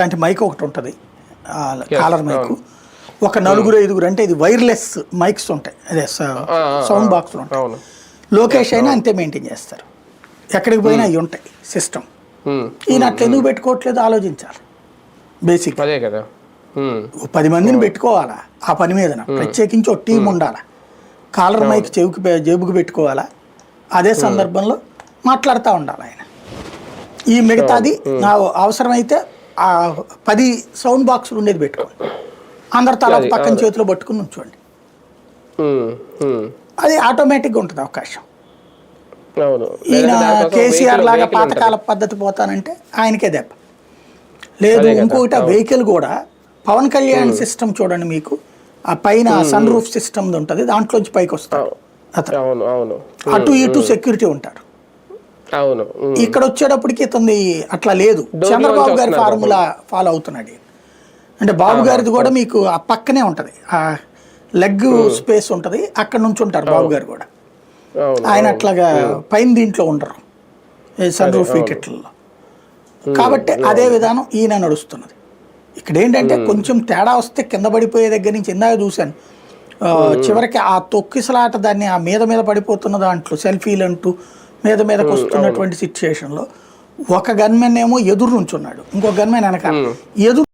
అలాంటి మైక్ ఒకటి ఉంటుంది, కాలర్ మైక్. ఒక నలుగురు ఐదుగురు, అంటే ఇది వైర్లెస్ మైక్స్ ఉంటాయి, అదే సౌండ్ బాక్స్లు ఉంటాయి. లోకేష్ అయినా అంతే మెయింటైన్ చేస్తారు, ఎక్కడికి పోయినా అవి ఉంటాయి సిస్టమ్. ఈయన అట్లా ఎందుకు పెట్టుకోవట్లేదు ఆలోచించాలి. బేసిక్ 10 మందిని పెట్టుకోవాలా ఆ పని మీద, ప్రత్యేకించి ఒక టీం ఉండాలా. కాలర్ మైక్ జేబుకి పెట్టుకోవాలా, అదే సందర్భంలో మాట్లాడుతూ ఉండాలి ఆయన. ఈ మిగతాది నా అవసరమైతే 10 సౌండ్ బాక్సులు ఉండేది పెట్టుకోండి, అందరు తల పక్కన చేతిలో పట్టుకుని ఉంచండి, అది ఆటోమేటిక్గా ఉంటుంది అవకాశం. ఈయన కేసీఆర్ లాగా పాతకాల పద్ధతి పోతానంటే ఆయనకే దెబ్బ లేదు. ఇంకొకటి ఆ వెహికల్ కూడా పవన్ కళ్యాణ్ సిస్టమ్ చూడండి, మీకు ఆ పైన సన్ రూఫ్ సిస్టమ్ ఉంటుంది, దాంట్లోంచి పైకి వస్తాడు అతను, అటు ఇటు సెక్యూరిటీ ఉంటారు. ఇక్కడ వచ్చేటప్పటికి ఇతని అట్లా లేదు, చంద్రబాబు గారి ఫార్ములా ఫాలో అవుతున్నాడు. అంటే బాబు గారిది కూడా మీకు ఆ పక్కనే ఉంటుంది, ఆ లెగ్ స్పేస్ ఉంటుంది, అక్కడ నుంచి ఉంటారు బాబు గారు కూడా. ఆయన అట్లాగా పైన దీంట్లో ఉండరు సన్ రూఫ్ వికెట్లలో. కాబట్టి అదే విధానం ఈయన నడుస్తున్నది. ఇక్కడ ఏంటంటే కొంచెం తేడా వస్తే కింద పడిపోయే దగ్గర నుంచి ఇందాక చూశాను, చివరికి ఆ తొక్కిసలాట దాన్ని ఆ మీద పడిపోతున్న దాంట్లో సెల్ఫీలు అంటూ మీదకి వస్తున్నటువంటి సిచ్యుయేషన్లో ఒక గన్మెన్ ఏమో ఎదురు నుంచి ఉన్నాడు, ఇంకో గన్మెన్ వెనక ఎదురు